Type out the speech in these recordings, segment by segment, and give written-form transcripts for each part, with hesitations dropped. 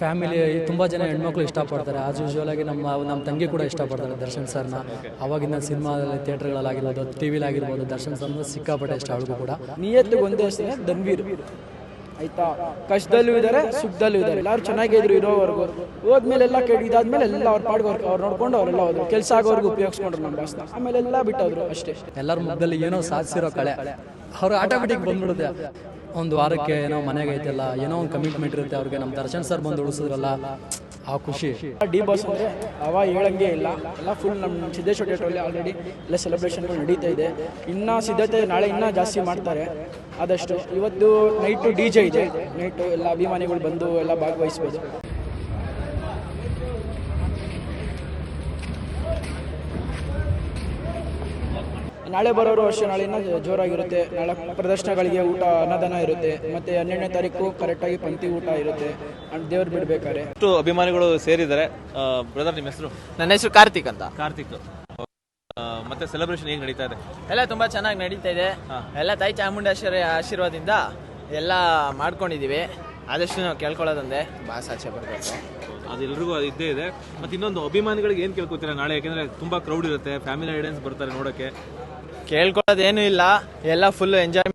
Family ತುಂಬ ಜನ ಹೆಣ್ಮಕ್ಳು ಇಷ್ಟಪಡ್ತಾರೆ. ಆಸ್ ಯೂಶುವಲ್ ಆಗಿ ನಮ್ಮ ತಂಗಿ ಕೂಡ ಇಷ್ಟಪಡ್ತಾರೆ ದರ್ಶನ್ ಸರ್ನ. ಅವಾಗಿನ ಸಿನಿಮಾದಲ್ಲಿ ಥಿಯೇಟರ್ಗಳಲ್ಲಾಗಿರ್ಬೋದು, ಟಿ ವಿಲಾಗಿರ್ಬೋದು, ದರ್ಶನ್ ಸರ್ನ ಸಿಕ್ಕಾಪಟ್ಟೆ ಇಷ್ಟ ಅವಳಿಗೂ ಕೂಡ. ನಿಯತ್ತಿಗೆ ಒಂದೇ ಹೆಸರು ಧನ್ವೀರ್ ಆಯ್ತಾ. ಕಷ್ಟದಲ್ಲೂ ಇದ್ದಾರೆ, ಸುಖದಲ್ಲೂ ಇದ್ದಾರೆ. ಎಲ್ಲರೂ ಚೆನ್ನಾಗಿದ್ರು ಇರೋವರೆಗೂ. ಹೋದ್ಮೇಲೆ ಎಲ್ಲ ಇದಾದ್ಮೇಲೆ ಎಲ್ಲ ಅವ್ರ ಪಾಡ್ಗೆ ಅವ್ರು ನೋಡ್ಕೊಂಡು ಅವರೆಲ್ಲ ಹೋದ್ರು. ಕೆಲಸ ಆಗೋರ್ಗು ಉಪಯೋಗಿಸ್ಕೊಂಡ್ರು ನಮ್ಮ ಬಾಸ್ನ. ಆಮೇಲೆ ಎಲ್ಲ ಬಿಟ್ಟೋದ್ರು ಅಷ್ಟೇ. ಎಲ್ಲರ ಮುಖದಲ್ಲಿ ಏನೋ ಸಾಧಿಸಿರೋ ಕಳೆ ಅವ್ರು ಆಟೋಮೆಟಿಕ್ ಬಂದ್ಬಿಡುತ್ತೆ. ಒಂದು ವಾರಕ್ಕೆ ಏನೋ ಮನೆಗೆ ಐತೆಲ್ಲ, ಏನೋ ಒಂದು ಕಮಿಟ್ಮೆಂಟ್ ಇರುತ್ತೆ ಅವ್ರಿಗೆ. ನಮ್ಮ ದರ್ಶನ್ ಸರ್ ಬಂದು ಉಳಿಸಿದ್ರಲ್ಲ, ಆ ಖುಷಿ. ಡಿ ಬಾಸ್ ಅಂದರೆ ಅವ ಹೇಳಂಗೆ ಇಲ್ಲ. ಎಲ್ಲ ಫುಲ್ ನಮ್ಮ ಸಿದ್ದೇಶ್ವರ ಥಿಯೇಟ್ರಲ್ಲಿ ಆಲ್ರೆಡಿ ಎಲ್ಲ ಸೆಲೆಬ್ರೇಷನ್ಗಳು ನಡೀತಾ ಇದೆ. ಇನ್ನೂ ಸಿದ್ಧತೆ ನಾಳೆ ಇನ್ನೂ ಜಾಸ್ತಿ ಮಾಡ್ತಾರೆ. ಆದಷ್ಟು ಇವತ್ತು ನೈಟು DJ ಇದೆ. ನೈಟು ಎಲ್ಲ ಅಭಿಮಾನಿಗಳು ಬಂದು ಎಲ್ಲ ಭಾಗವಹಿಸ್ಬೋದು. ನಾಳೆ ಬರೋರು ಅಷ್ಟೇ, ನಾಳೆ ಇನ್ನೂ ಜೋರಾಗಿರುತ್ತೆ. ನಾಳೆ ಪ್ರದರ್ಶನಗಳಿಗೆ ಊಟ, ಅನ್ನದಾನ ಇರುತ್ತೆ. ಮತ್ತು 12ನೇ ತಾರೀಕು ಕರೆಕ್ಟಾಗಿ ಪಂಕ್ತಿ ಊಟ ಇರುತ್ತೆ. ದೇವ್ರು ಬಿಡ್ಬೇಕಾರೆ ಎಷ್ಟು ಅಭಿಮಾನಿಗಳು ಸೇರಿದ್ದಾರೆ. ಬ್ರದರ್, ನಿಮ್ಮ ಹೆಸರು? ನನ್ನ ಹೆಸರು ಕಾರ್ತಿಕ್ ಅಂತ. ಕಾರ್ತಿಕ್. ಮತ್ತೆ ಸೆಲೆಬ್ರೇಷನ್ ಹೇಗೆ ನಡೀತಾ ಇದೆ? ಎಲ್ಲ ತುಂಬಾ ಚೆನ್ನಾಗಿ ನಡೀತಾ ಇದೆ. ಎಲ್ಲ ತಾಯಿ ಚಾಮುಂಡೇಶ್ವರಿ ಆಶೀರ್ವಾದದಿಂದ ಎಲ್ಲ ಮಾಡ್ಕೊಂಡಿದೀವಿ. ಆದಷ್ಟು ನಾವು ಕೇಳ್ಕೊಳ್ಳೋದಂದೆ ಬಾಸ್ ಆಚೆ ಬರಬೇಕು. ಅದೆಲ್ಲರಿಗೂ ಇದ್ದೇ ಇದೆ. ಮತ್ತೆ ಇನ್ನೊಂದು, ಅಭಿಮಾನಿಗಳಿಗೆ ಏನು ಕೇಳ್ಕೊತೀರಾ ನಾಳೆ? ಯಾಕೆಂದ್ರೆ ತುಂಬಾ ಕ್ರೌಡ್ ಇರುತ್ತೆ, ಫ್ಯಾಮಿಲಿ ಐಡೆನ್ಸ್ ಬರ್ತಾರೆ ನೋಡೋಕೆ. ಕೇಳ್ಕೊಳ್ಳೋದೇನು ಇಲ್ಲ, ಎಲ್ಲ ಫುಲ್ ಎಂಜಾಯ್,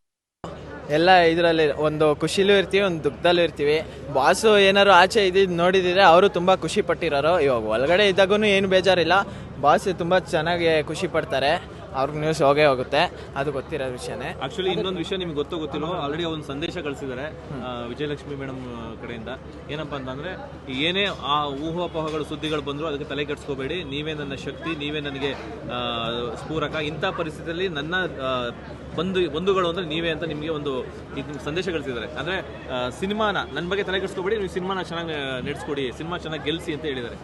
ಎಲ್ಲ ಇದರಲ್ಲಿ ಒಂದು ಖುಷಿಲೂ ಇರ್ತೀವಿ, ಒಂದು ದುಃಖದಲ್ಲೂ ಇರ್ತೀವಿ. ಬಾಸು ಏನಾರು ಆಚೆ ಇದ್ದಿದ್ದು ನೋಡಿದ್ರೆ ಅವರು ತುಂಬ ಖುಷಿ ಪಟ್ಟಿರೋರು. ಇವಾಗ ಒಳಗಡೆ ಇದ್ದಾಗೂ ಏನು ಬೇಜಾರಿಲ್ಲ. ಬಾಸ್ ತುಂಬ ಚೆನ್ನಾಗಿ ಖುಷಿ ಪಡ್ತಾರೆ. ಅವ್ರಿಗೆ ನ್ಯೂಸ್ ಹೋಗೇ ಹೋಗುತ್ತೆ, ಅದು ಗೊತ್ತಿರೋ ವಿಷಯನೇ. ಆಕ್ಚುಲಿ ಇನ್ನೊಂದು ವಿಷಯ ನಿಮ್ಗೆ ಗೊತ್ತಿಲ್ಲೋ, ಆಲ್ರೆಡಿ ಒಂದು ಸಂದೇಶ ಕಳಿಸಿದ್ದಾರೆ ವಿಜಯಲಕ್ಷ್ಮಿ ಮೇಡಮ್ ಕಡೆಯಿಂದ. ಏನಪ್ಪಾ ಅಂತಂದ್ರೆ, ಏನೇ ಆ ಊಹಾಪೋಹಗಳು ಸುದ್ದಿಗಳು ಬಂದ್ರು ಅದಕ್ಕೆ ತಲೆ ಕೆಡಿಸ್ಕೋಬೇಡಿ. ನೀವೇ ನನ್ನ ಶಕ್ತಿ, ನೀವೇ ನನಗೆ ಸ್ಫೂರಕ. ಇಂಥ ಪರಿಸ್ಥಿತಿಯಲ್ಲಿ ನನ್ನ ಬಂಧುಗಳು ಅಂದ್ರೆ ನೀವೇ ಅಂತ ನಿಮಗೆ ಒಂದು ಸಂದೇಶ ಕಳಿಸಿದ್ದಾರೆ. ಅಂದ್ರೆ ಸಿನಿಮಾನ ನನ್ನ ಬಗ್ಗೆ ತಲೆ ಕೆಡಿಸ್ಕೋಬೇಡಿ, ನೀವು ಸಿನಿಮಾನ ಚೆನ್ನಾಗಿ ನಡೆಸ್ಕೊಡಿ, ಸಿನಿಮಾ ಚೆನ್ನಾಗಿ ಗೆಲ್ಸಿ ಅಂತ ಹೇಳಿದ್ದಾರೆ.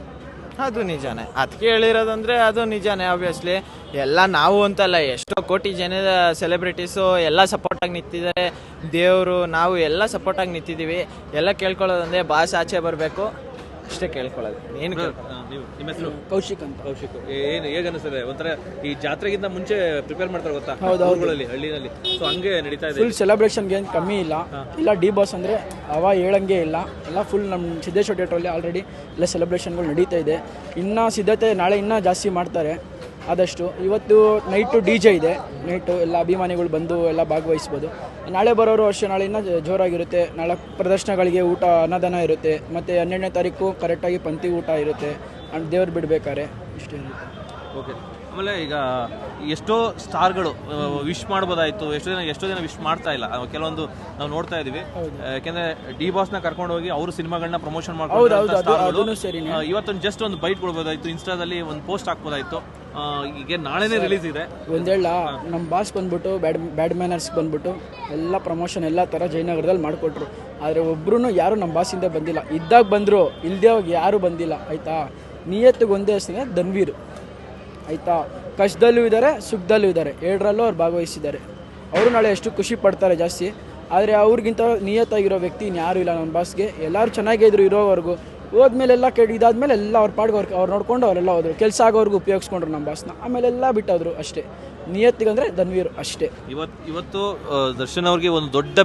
ಅದು ನಿಜಾನೇ. ಅದಕ್ಕೆ ಹೇಳಿರೋದಂದ್ರೆ ಅದು ನಿಜಾನೇ. ಆಬ್ವಿಯಸ್ಲಿ ಎಲ್ಲ ನಾವು ಅಂತಲ್ಲ, ಎಷ್ಟೋ ಕೋಟಿ ಜನದ ಸೆಲೆಬ್ರಿಟೀಸು ಎಲ್ಲ ಸಪೋರ್ಟಾಗಿ ನಿಂತಿದ್ದಾರೆ. ದೇವರು, ನಾವು ಎಲ್ಲ ಸಪೋರ್ಟಾಗಿ ನಿಂತಿದ್ದೀವಿ. ಎಲ್ಲ ಕೇಳ್ಕೊಳ್ಳೋದಂದ್ರೆ ಬಾಸ್ ಆಚೆ ಬರಬೇಕು ಅಷ್ಟೇ ಕೇಳ್ಕೊಳ್ಳೋದು. ಏನು ನಿಮ್ಮ ಹೆಸರು? ಕೌಶಿಕ್ ಅಂತ. ಕೌಶಿಕ್, ಏನು ಹೇಗೆ ಅನಿಸ್ತದೆ? ಒಂಥರ ಈ ಜಾತ್ರೆಗಿಂತ ಮುಂಚೆ ಪ್ರಿಪೇರ್ ಮಾಡ್ತಾರೆ ಗೊತ್ತಾ, ಊರುಗಳಲ್ಲಿ, ಹಳ್ಳಿನಲ್ಲಿ. ಸೊ ಹಂಗೆ ನಡೀತಾ ಇದೆ. ಫುಲ್ ಸೆಲೆಬ್ರೇಷನ್ಗೆ ಏನು ಕಮ್ಮಿ ಇಲ್ಲ. ಇಲ್ಲ ಡಿ ಬಾಸ್ ಅಂದರೆ ಅವ ಹೇಳಂಗೆ ಇಲ್ಲ. ಎಲ್ಲ ಫುಲ್ ನಮ್ಮ ಸಿದ್ದೇಶ್ವರ ಥಿಯೇಟ್ರಲ್ಲಿ ಆಲ್ರೆಡಿ ಎಲ್ಲ ಸೆಲೆಬ್ರೇಷನ್ಗಳು ನಡೀತಾ ಇದೆ. ಇನ್ನೂ ಸಿದ್ಧತೆ ನಾಳೆ ಇನ್ನೂ ಜಾಸ್ತಿ ಮಾಡ್ತಾರೆ. ಆದಷ್ಟು ಇವತ್ತು ನೈಟು DJ ಇದೆ. ನೈಟು ಎಲ್ಲ ಅಭಿಮಾನಿಗಳು ಬಂದು ಎಲ್ಲ ಭಾಗವಹಿಸ್ಬೋದು. ನಾಳೆ ಬರೋರು ಅಷ್ಟೇ, ನಾಳೆ ಇನ್ನೂ ಜೋರಾಗಿರುತ್ತೆ. ನಾಳೆ ಪ್ರದರ್ಶನಗಳಿಗೆ ಊಟ, ಅನ್ನದಾನ ಇರುತ್ತೆ. ಮತ್ತು 12ನೇ ತಾರೀಕು ಕರೆಕ್ಟಾಗಿ ಪಂಕ್ತಿ ಊಟ ಇರುತ್ತೆ. ದೇವ್ರು ಬಿಡ್ಬೇಕಾರೆ ಇಷ್ಟೇ ಇರುತ್ತೆ. ಓಕೆ. ಆಮೇಲೆ ಈಗ ಎಷ್ಟೋ ಸ್ಟಾರ್ಗಳು ವಿಶ್ ಮಾಡ್ಬೋದಾಯ್ತು, ಎಷ್ಟೋ ಜನ ವಿಶ್ ಮಾಡ್ತಾ ಇಲ್ಲ. ಕೆಲವೊಂದು ನಾವು ನೋಡ್ತಾ ಇದೀವಿ. ಯಾಕೆಂದ್ರೆ ಡಿ ಬಾಸ್ನ ಕರ್ಕೊಂಡು ಹೋಗಿ ಅವರು ಸಿನಿಮಾಗಳನ್ನ ಪ್ರಮೋಷನ್ ಮಾಡ್ಕೊಂಡು ಇವತ್ತೊಂದು ಜಸ್ಟ್ ಒಂದು ಬೈಟ್ ಕೊಡ್ಬೋದಾಯ್ತು, ಇನ್ಸ್ಟಾದಲ್ಲಿ ಒಂದು ಪೋಸ್ಟ್ ಹಾಕ್ಬೋದಾಯ್ತು. ಈಗ ನಾಳೆನೇ ರಿಲೀಸ್ ಇದೆ. ಒಂದೇಳ ನಮ್ಮ ಬಾಸ್ ಬಂದ್ಬಿಟ್ಟು ಬ್ಯಾಡ್ ಮ್ಯಾನರ್ಸ್ ಬಂದ್ಬಿಟ್ಟು ಎಲ್ಲ ಪ್ರಮೋಷನ್ ಎಲ್ಲ ಥರ ಜಯನಗರದಲ್ಲಿ ಮಾಡಿಕೊಟ್ರು. ಆದರೆ ಒಬ್ರು ಯಾರು ನಮ್ಮ ಬಾಸಿಂದ ಬಂದಿಲ್ಲ. ಇದ್ದಾಗ ಬಂದರು, ಇಲ್ಲದೆ ಹೋಗಿ ಯಾರೂ ಬಂದಿಲ್ಲ. ಆಯಿತಾ. ನಿಯತ್ತಿಗೆ ಒಂದೇ ಹೆಸರು ಧನ್ವೀರ್ ಆಯಿತಾ. ಕಷ್ಟದಲ್ಲೂ ಇದ್ದಾರೆ, ಸುಖದಲ್ಲೂ ಇದ್ದಾರೆ. ಎರಡರಲ್ಲೂ ಅವ್ರು ಭಾಗವಹಿಸಿದ್ದಾರೆ. ಅವರು ನಾಳೆ ಎಷ್ಟು ಖುಷಿ ಪಡ್ತಾರೆ ಜಾಸ್ತಿ. ಆದರೆ ಅವ್ರಿಗಿಂತ ನಿಯತ್ತಾಗಿರೋ ವ್ಯಕ್ತಿ ಇನ್ಯಾರೂ ಇಲ್ಲ ನಮ್ಮ ಬಾಸ್ಗೆ. ಎಲ್ಲರೂ ಚೆನ್ನಾಗೇ ಇದ್ರು ಇರೋವರೆಗೂ. ಹೋದ್ಮೇಲೆ ಎಲ್ಲ ಇದಾದ್ಮೇಲೆ ಎಲ್ಲ ಅವ್ರ ಪಾಡ್ಗೆ ಅವ್ರು ನೋಡ್ಕೊಂಡು ಅವರೆಲ್ಲ ಹೋದ್ರು. ಕೆಲಸ ಆಗೋರ್ಗು ಉಪಯೋಗಿಸ್ಕೊಂಡ್ರು ನಮ್ಮ ಬಾಸ್ನ. ಆಮೇಲೆ ಎಲ್ಲ ಬಿಟ್ಟೋದ್ರು ಅಷ್ಟೇ. ನಿಯತ್ತಿಗಂದ್ರೆ ಧನ್ವೀರ್ ಅಷ್ಟೇ. ಇವತ್ತು ದರ್ಶನ್ ಅವ್ರಿಗೆ ಒಂದು ದೊಡ್ಡ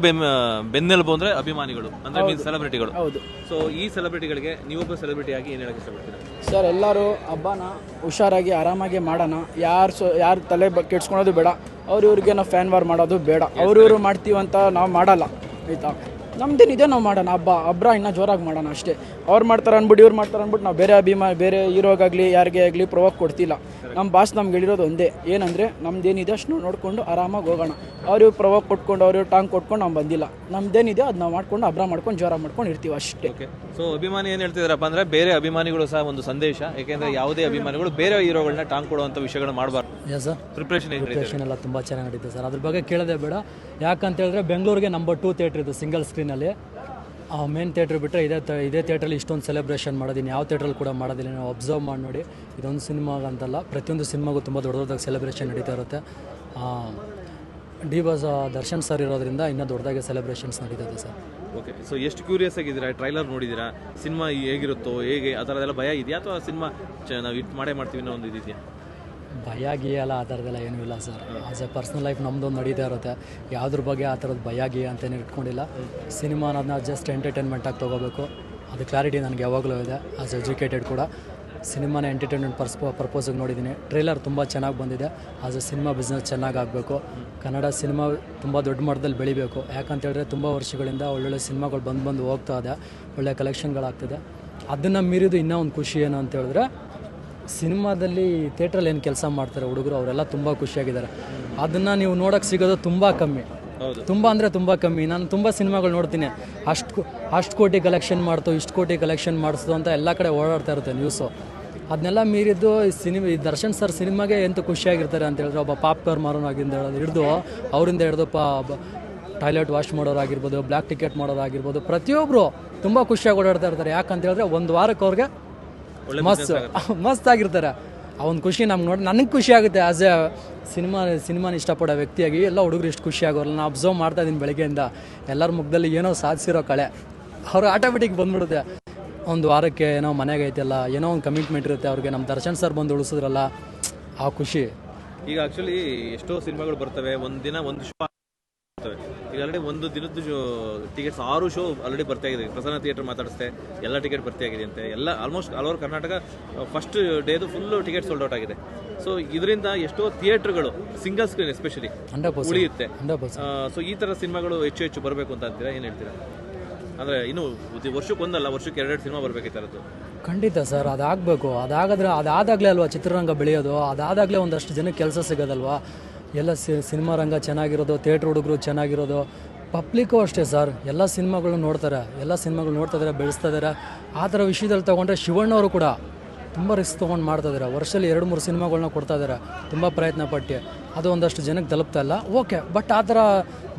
ಬೆನ್ನೆಲುಬು ಅಂದ್ರೆ ಅಭಿಮಾನಿಗಳು, ಅಂದ್ರೆ ಮೀನ್ಸ್ ಸೆಲೆಬ್ರಿಟಿಗಳು. ಹೌದು. ಸೊ ಈ ಸೆಲೆಬ್ರಿಟಿಗಳಿಗೆ ನೀವೊಬ್ಬ ಸೆಲೆಬ್ರಿಟಿ ಆಗಿ ಏನು ಹೇಳಕ್ಕೆ ಇಷ್ಟಪಡ್ತೀರಾ? ಸರ್, ಎಲ್ಲರೂ ಹಬ್ಬನ ಹುಷಾರಾಗಿ ಆರಾಮಾಗಿ ಮಾಡೋಣ. ಯಾರು ತಲೆ ಕೆಡ್ಸ್ಕೊಳೋದು ಬೇಡ. ಇವ್ರಿಗೆ ನಾವು ಫ್ಯಾನ್ ವಾರ್ ಮಾಡೋದು ಬೇಡ. ಅವ್ರು ಮಾಡ್ತೀವಂತ ನಾವು ಮಾಡಲ್ಲ. ಆಯಿತಾ. ನಮ್ದೇನಿದೆ ನಾವು ಮಾಡೋಣ. ಹಬ್ಬ ಇನ್ನೂ ಜೋರಾಗಿ ಮಾಡೋಣ ಅಷ್ಟೇ. ಅವ್ರು ಮಾಡ್ತಾರೆ ಅಂದ್ಬಿಟ್ಟು ಇವ್ರು ಮಾಡ್ತಾರೆ ಅಂದ್ಬಿಟ್ಟು ನಾವು ಬೇರೆ ಹೀರೋಗಾಗಲಿ ಯಾರಿಗೇ ಆಗಲಿ ಪ್ರೊವೋಕ್ ಕೊಡ್ತಿಲ್ಲ. ನಮ್ಮ ಬಾಸ್ ನಮ್ಗೆ ಹೇಳಿರೋದು ಒಂದೇ, ಏನಂದರೆ ನಮ್ದೇನಿದೆ ಅಷ್ಟು ನೋಡ್ಕೊಂಡು ಆರಾಮಾಗಿ ಹೋಗೋಣ. ಅವ್ರಿಗೆ ಪ್ರೊವೋಕ್ ಕೊಟ್ಕೊಂಡು ಅವ್ರಿಗೆ ಟಾಂಗ್ ಕೊಟ್ಕೊಂಡು ನಾವು ಬಂದಿಲ್ಲ. ನಮ್ದೇನಿದೆ ಅದು ನಾವು ಮಾಡ್ಕೊಂಡು ಹಬ್ಬ ಮಾಡ್ಕೊಂಡು ಜೋರಾಗಿ ಮಾಡ್ಕೊಂಡು ಇರ್ತೀವಿ ಅಷ್ಟೇ. ಸೊ ಅಭಿಮಾನಿ ಏನು ಹೇಳ್ತಿದಾರಪ್ಪ ಅಂದರೆ, ಬೇರೆ ಅಭಿಮಾನಿಗಳು ಸಹ ಒಂದು ಸಂದೇಶ. ಯಾಕೆಂದರೆ ಯಾವುದೇ ಅಭಿಮಾನಿಗಳು ಬೇರೆ ಹೀರೋಗಳನ್ನ ಟಾಂಗ್ ಕೊಡುವಂಥ ವಿಷಯಗಳನ್ನ ಮಾಡಬಾರ್ದು. ಸರ್, ಪ್ರಿಪ್ರೇಷನ್ ಎಲ್ಲ ತುಂಬ ಚೆನ್ನಾಗಿ ನಡೀತದೆ ಸರ್. ಅದ್ರ ಬಗ್ಗೆ ಕೇಳೋದೇ ಬೇಡ. ಯಾಕಂತ ಹೇಳಿದ್ರೆ ಬೆಂಗಳೂರಿಗೆ ನಂಬರ್ 2 ಥಿಯೇಟ್ರ್ ಇದು, ಸಿಂಗಲ್ ಸ್ಕ್ರೀನಲ್ಲಿ. ಮೇನ್ ಥಿಯೇಟ್ರ್ ಬಿಟ್ಟರೆ ಇದೇ ಥಿಯೇಟ್ರಲ್ಲಿ ಇಷ್ಟೊಂದು ಸೆಲೆಬ್ರೇಷನ್ ಮಾಡೋದಿನ್ನು ಯಾವ ಥಿಯೇಟ್ರಲ್ಲಿ ಕೂಡ ಮಾಡೋದಿಲ್ಲ. ನೀವು ಅಬ್ಸರ್ವ್ ಮಾಡಿ ನೋಡಿ. ಇದೊಂದು ಸಿನಿಮಾಗಂತಲ್ಲ, ಪ್ರತಿಯೊಂದು ಸಿನಿಮಾಗೂ ತುಂಬ ದೊಡ್ಡದಾಗಿ ಸೆಲೆಬ್ರೇಷನ್ ನಡೀತಾ ಇರುತ್ತೆ. ಡಿ ಬಾಸ್ ದರ್ಶನ್ ಸರ್ ಇರೋದ್ರಿಂದ ಇನ್ನೂ ದೊಡ್ಡದಾಗಿ ಸೆಲೆಬ್ರೇಷನ್ಸ್ ನಡೀತದೆ ಸರ್. ಓಕೆ. ಸೊ ಎಷ್ಟು ಕ್ಯೂರಿಯಸ್ ಆಗಿದ್ದೀರಾ? ಟ್ರೈಲರ್ ನೋಡಿದ್ದೀರಾ? ಸಿನಿಮಾ ಹೇಗಿರುತ್ತೋ, ಹೇಗೆ ಆ ಥರದ್ದೆಲ್ಲ ಭಯ ಇದೆಯಾ, ಅಥವಾ ಸಿನಿಮಾ ನಾವು ಹಿಟ್ ಮಾಡ್ತೀವಿ ಅನ್ನೋ ಒಂದು ಇದೆಯಾ? ಭಯ ಗೀಯಲ್ಲ ಆ ಥರದ್ದೆಲ್ಲ ಏನೂ ಇಲ್ಲ sir. As A personal life ನಮ್ಮದೊಂದು ನಡೀತಾ ಇರುತ್ತೆ. ಯಾವುದ್ರ ಬಗ್ಗೆ ಆ ಥರದ್ದು ಭಯ ಗೀಯ ಅಂತೇನು ಇಟ್ಕೊಂಡಿಲ್ಲ. ಸಿನಿಮಾ ಅನ್ನೋದನ್ನ ಜಸ್ಟ್ ಎಂಟರ್ಟೈನ್ಮೆಂಟಾಗಿ ತೊಗೋಬೇಕು. ಅದು ಕ್ಲಾರಿಟಿ ನನಗೆ ಯಾವಾಗಲೂ ಇದೆ. ಆಸ್ ಎಜುಕೇಟೆಡ್ ಕೂಡ ಸಿನಿಮಾನ ಎಂಟರ್ಟೈನ್ಮೆಂಟ್ ಪರ್ಪೋಸಿಗೆ ನೋಡಿದ್ದೀನಿ. ಟ್ರೇಲರ್ ತುಂಬ ಚೆನ್ನಾಗಿ ಬಂದಿದೆ. ಆಸ್ ಎ ಸಿನಿಮಾ ಬಿಸ್ನೆಸ್ ಚೆನ್ನಾಗಿ ಆಗಬೇಕು. ಕನ್ನಡ ಸಿನಿಮಾ ತುಂಬ ದೊಡ್ಡ ಮಟ್ಟದಲ್ಲಿ ಬೆಳಿಬೇಕು. ಯಾಕಂತೇಳಿದ್ರೆ ತುಂಬ ವರ್ಷಗಳಿಂದ ಒಳ್ಳೊಳ್ಳೆ ಸಿನಿಮಾಗಳು ಬಂದು ಹೋಗ್ತಾ ಇದೆ, ಒಳ್ಳೆ ಕಲೆಕ್ಷನ್ಗಳಾಗ್ತಿದೆ. ಅದನ್ನು ಮೀರಿದು ಇನ್ನೂ ಒಂದು ಖುಷಿ ಏನು ಅಂತ ಹೇಳಿದ್ರೆ, ಸಿನಿಮಾದಲ್ಲಿ ಥಿಯೇಟ್ರಲ್ಲಿ ಏನು ಕೆಲಸ ಮಾಡ್ತಾರೆ ಹುಡುಗರು ಅವರೆಲ್ಲ ತುಂಬ ಖುಷಿಯಾಗಿದ್ದಾರೆ. ಅದನ್ನು ನೀವು ನೋಡೋಕ್ಕೆ ಸಿಗೋದು ತುಂಬ ಕಮ್ಮಿ, ತುಂಬ ಅಂದರೆ ತುಂಬ ಕಮ್ಮಿ. ನಾನು ತುಂಬ ಸಿನಿಮಾಗಳು ನೋಡ್ತೀನಿ, ಅಷ್ಟು ಕೋಟಿ ಕಲೆಕ್ಷನ್ ಮಾಡ್ತು, ಇಷ್ಟು ಕೋಟಿ ಕಲೆಕ್ಷನ್ ಮಾಡಿಸ್ತು ಅಂತ ಎಲ್ಲ ಕಡೆ ಓಡಾಡ್ತಾ ಇರುತ್ತೆ ನ್ಯೂಸು. ಅದನ್ನೆಲ್ಲ ಮೀರಿದ್ದು ಈ ದರ್ಶನ್ ಸರ್ ಸಿನಿಮಾಗೆ ಎಂತ ಖುಷಿಯಾಗಿರ್ತಾರೆ ಅಂತ ಹೇಳಿದ್ರೆ, ಒಬ್ಬ ಪಾಪ್ಕಾರ್ನ್ ಮಾರೋನಾಗಿಂದ ಹಿಡಿದು ಅವರಿಂದ ಹಿಡಿದು ಟಾಯ್ಲೆಟ್ ವಾಶ್ ಮಾಡೋರಾಗಿರ್ಬೋದು, ಬ್ಲ್ಯಾಕ್ ಟಿಕೆಟ್ ಮಾಡೋರಾಗಿರ್ಬೋದು, ಪ್ರತಿಯೊಬ್ಬರು ತುಂಬ ಖುಷಿಯಾಗಿ ಓಡಾಡ್ತಾ ಇರ್ತಾರೆ. ಯಾಕಂತ ಹೇಳಿದ್ರೆ ಒಂದು ವಾರಕ್ಕೆ ಅವ್ರಿಗೆ ಮಸ್ತ್ ಆಗಿರ್ತಾರೆ. ಆ ಒಂದು ಖುಷಿ ನಮ್ಗೆ ನೋಡಿ ನನಗೆ ಖುಷಿ ಆಗುತ್ತೆ. ಆಸ್ ಎ ಸಿನಿಮಾನ ಇಷ್ಟಪಡೋ ವ್ಯಕ್ತಿಯಾಗಿ ಎಲ್ಲ ಹುಡುಗರು ಇಷ್ಟು ಖುಷಿ ಆಗೋಲ್ಲ. ನಾನು ಅಬ್ಸರ್ವ್ ಮಾಡ್ತಾ ಇದ್ದೀನಿ ಬೆಳಗ್ಗೆಯಿಂದ, ಎಲ್ಲರ ಮುಖದಲ್ಲಿ ಏನೋ ಸಾಧಿಸಿರೋ ಕಳೆ ಅವ್ರು ಆಟೋಮೆಟಿಕ್ ಬಂದ್ಬಿಡುತ್ತೆ. ಒಂದು ವಾರಕ್ಕೆ ಏನೋ ಮನೆಗೆ ಐತೆಲ್ಲ, ಏನೋ ಒಂದು ಕಮಿಟ್ಮೆಂಟ್ ಇರುತ್ತೆ ಅವ್ರಿಗೆ. ನಮ್ಮ ದರ್ಶನ್ ಸರ್ ಬಂದು ಉಳಿಸಿದ್ರಲ್ಲ, ಆ ಖುಷಿ. ಈಗ ಆ್ಯಕ್ಚುಲಿ ಎಷ್ಟೋ ಸಿನಿಮಾಗಳು ಬರ್ತವೆ, ಒಂದು ದಿನ ಒಂದು ಶೋ ಬರ್ತವೆ. ಈಗ ಆಲ್ರೆಡಿ ಒಂದು ದಿನದ್ದು ಟಿಕೆಟ್ಸ್ 6 ಶೋ ಆಲ್ರೆಡಿ ಬರ್ತಾಗಿದೆ. ಪ್ರಸನ್ನ ಥಿಯೇಟರ್ ಮಾತಾಡಿಸ್ತೆ ಎಲ್ಲ ಟಿಕೆಟ್ ಬರ್ತಾಗಿದೆ ಅಂತೆ. ಎಲ್ಲ almost all over Karnataka first ಡೇದು ಫುಲ್ಲು ಟಿಕೆಟ್ ಸೋಲ್ಡ್ ಔಟ್ ಆಗಿದೆ. ಸೊ ಇದರಿಂದ ಎಷ್ಟೋ ಥಿಯೇಟರ್ಗಳು ಸಿಂಗಲ್ ಸ್ಕ್ರೀನ್ ಎಸ್ಪೆಷಲಿ 100% ಉಳಿಯುತ್ತೆ. 100%. ಸೊ ಈ ಥರ ಸಿನಿಮಾಗಳು ಹೆಚ್ಚು ಬರಬೇಕು ಅಂತ ಅಂತೀರಾ, ಏನು ಹೇಳ್ತೀರಾ? ಅಂದರೆ ಇನ್ನೂ ವರ್ಷಕ್ಕೆ ಒಂದಲ್ಲ, ವರ್ಷಕ್ಕೆ 2 ಸಿನಿಮಾ ಬರಬೇಕು ಈ ಥರದ್ದು. ಖಂಡಿತ ಸರ್, ಅದಾಗಬೇಕು. ಅದಾದಾಗಲೇ ಅಲ್ವಾ ಚಿತ್ರರಂಗ ಬೆಳೆಯೋದು. ಅದಾದಾಗಲೇ ಒಂದಷ್ಟು ಜನಕ್ಕೆ ಕೆಲಸ ಸಿಗೋದಲ್ವಾ. ಎಲ್ಲ ಸಿನಿಮಾ ರಂಗ ಚೆನ್ನಾಗಿರೋದು, ಥಿಯೇಟ್ರ್ ಹುಡುಗರು ಚೆನ್ನಾಗಿರೋದು, ಪಬ್ಲಿಕ್ಕು ಅಷ್ಟೇ ಸರ್. ಎಲ್ಲ ಸಿನಿಮಾಗಳು ನೋಡ್ತಾರೆ, ಎಲ್ಲ ಸಿನಿಮಾಗಳು ನೋಡ್ತಾ ಇದ್ದಾರೆ, ಬೆಳೆಸ್ತಾ ಇದ್ದಾರೆ. ಆ ಥರ ವಿಷಯದಲ್ಲಿ ತೊಗೊಂಡ್ರೆ ಶಿವಣ್ಣವರು ಕೂಡ ತುಂಬ ರಿಸ್ಕ್ ತೊಗೊಂಡು ಮಾಡ್ತಾಯಿದ್ದಾರೆ. ವರ್ಷದಲ್ಲಿ 2-3 ಸಿನಿಮಾಗಳನ್ನ ಕೊಡ್ತಾ ಇದ್ದಾರೆ, ತುಂಬ ಪ್ರಯತ್ನ ಪಟ್ಟು. ಅದು ಒಂದಷ್ಟು ಜನಕ್ಕೆ ತಲುಪ್ತಾ ಇಲ್ಲ, ಓಕೆ. ಬಟ್ ಆ ಥರ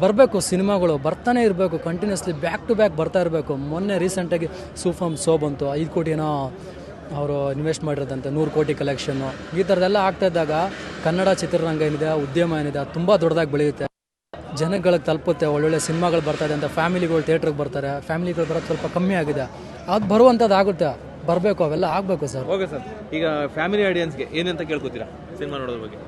ಬರಬೇಕು, ಸಿನಿಮಾಗಳು ಬರ್ತಾನೆ ಇರಬೇಕು, ಕಂಟಿನ್ಯೂಸ್ಲಿ ಬ್ಯಾಕ್ ಟು ಬ್ಯಾಕ್ ಬರ್ತಾ ಇರಬೇಕು. ಮೊನ್ನೆ ರೀಸೆಂಟಾಗಿ ಸೂಫಮ್ ಶೋ ಬಂತು, 5 ಕೋಟಿ ಏನೋ ಅವರು ಇನ್ವೆಸ್ಟ್ ಮಾಡಿರೋದಂತೆ, 100 ಕೋಟಿ ಕಲೆಕ್ಷನ್ನು. ಈ ಥರದ್ದೆಲ್ಲ ಆಗ್ತಾಯಿದ್ದಾಗ ಕನ್ನಡ ಚಿತ್ರರಂಗ ಏನಿದೆ, ಉದ್ಯಮ ಏನಿದೆ, ಅದು ತುಂಬ ದೊಡ್ಡದಾಗಿ ಬೆಳೆಯುತ್ತೆ, ಜನಗಳಿಗೆ ತಲುಪುತ್ತೆ, ಒಳ್ಳೊಳ್ಳೆ ಸಿನಿಮಾಗಳು ಬರ್ತಾಯಿದೆ ಅಂತ. ಫ್ಯಾಮಿಲಿಗಳು ಥಿಯೇಟ್ರಿಗೆ ಬರ್ತಾರೆ, ಫ್ಯಾಮಿಲಿಗಳು ಬರೋದು ಸ್ವಲ್ಪ ಕಮ್ಮಿ ಆಗಿದೆ. ಅದು ಬರುವಂಥದ್ದು ಆಗುತ್ತೆ, ಬರಬೇಕು, ಅವೆಲ್ಲ ಆಗಬೇಕು ಸರ್. ಓಕೆ ಸರ್, ಈಗ ಫ್ಯಾಮಿಲಿ ಆಡಿಯನ್ಸ್ಗೆ ಏನಂತ ಕೇಳ್ಕೊತೀರಾ ಸಿನಿಮಾ ನೋಡೋದ್ರ ಬಗ್ಗೆ?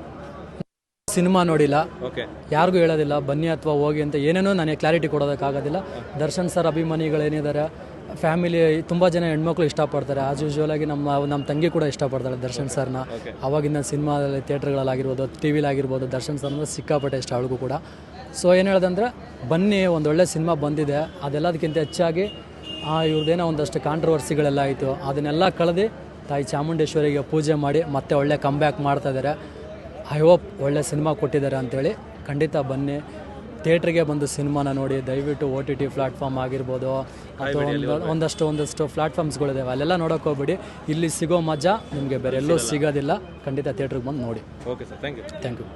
ಸಿನಿಮಾ ನೋಡಿಲ್ಲ, ಓಕೆ, ಯಾರಿಗೂ ಹೇಳೋದಿಲ್ಲ ಬನ್ನಿ ಅಥವಾ ಹೋಗಿ ಅಂತ ಏನೇನೋ ನನಗೆ ಕ್ಲಾರಿಟಿ ಕೊಡೋದಕ್ಕಾಗೋದಿಲ್ಲ. ದರ್ಶನ್ ಸರ್ ಅಭಿಮಾನಿಗಳೇನಿದ್ದಾರೆ, ಫ್ಯಾಮಿಲಿ ತುಂಬ ಜನ ಹೆಣ್ಮಕ್ಳು ಇಷ್ಟಪಡ್ತಾರೆ. ಆಸ್ ಯೂಶ್ವಲ್ ಆಗಿ ನಮ್ಮ ತಂಗಿ ಕೂಡ ಇಷ್ಟಪಡ್ತಾಳೆ ದರ್ಶನ್ ಸರ್ನ. ಅವಾಗಿಂದ ಸಿನಿಮಾದಲ್ಲಿ ಥಿಯೇಟ್ರ್ಗಳಾಗಿರ್ಬೋದು, ಟಿ ವಿಲಾಗಿರ್ಬೋದು, ದರ್ಶನ್ ಸರ್ನ ಸಿಕ್ಕಾಪಟ್ಟೆ ಇಷ್ಟ ಅವಳಿಗೂ ಕೂಡ. ಸೊ ಏನು ಹೇಳೋದಂದರೆ, ಬನ್ನಿ, ಒಂದೊಳ್ಳೆ ಸಿನಿಮಾ ಬಂದಿದೆ. ಅದೆಲ್ಲದಕ್ಕಿಂತ ಹೆಚ್ಚಾಗಿ ಇವ್ರದ್ದೇನೋ ಒಂದಷ್ಟು ಕಾಂಟ್ರವರ್ಸಿಗಳೆಲ್ಲ ಆಯಿತು, ಅದನ್ನೆಲ್ಲ ಕಳೆದು ತಾಯಿ ಚಾಮುಂಡೇಶ್ವರಿಗೆ ಪೂಜೆ ಮಾಡಿ ಮತ್ತೆ ಒಳ್ಳೆ ಕಮ್ಬ್ಯಾಕ್ ಮಾಡ್ತಾಯಿದ್ದಾರೆ. ಐ ಹೋಪ್ ಒಳ್ಳೆ ಸಿನಿಮಾ ಕೊಟ್ಟಿದ್ದಾರೆ ಅಂಥೇಳಿ. ಖಂಡಿತ ಬನ್ನಿ, ಥಿಯೇಟ್ರಿಗೆ ಬಂದು ಸಿನಿಮಾನ ನೋಡಿ. ದಯವಿಟ್ಟು OTT ಪ್ಲಾಟ್ಫಾರ್ಮ್ ಆಗಿರ್ಬೋದು ಅಥವಾ ಒಂದಷ್ಟು ಪ್ಲಾಟ್ಫಾರ್ಮ್ಸ್ಗಳಿದ್ದಾವೆ, ಅಲ್ಲೆಲ್ಲ ನೋಡೋಕೆ ಹೋಗ್ಬೇಡಿ. ಇಲ್ಲಿ ಸಿಗೋ ಮಜಾ ನಿಮಗೆ ಬೇರೆ ಎಲ್ಲೂ ಸಿಗೋದಿಲ್ಲ. ಖಂಡಿತ ಥಿಯೇಟ್ರಿಗೆ ಬಂದು ನೋಡಿ. Okay sir, thank you. Thank you.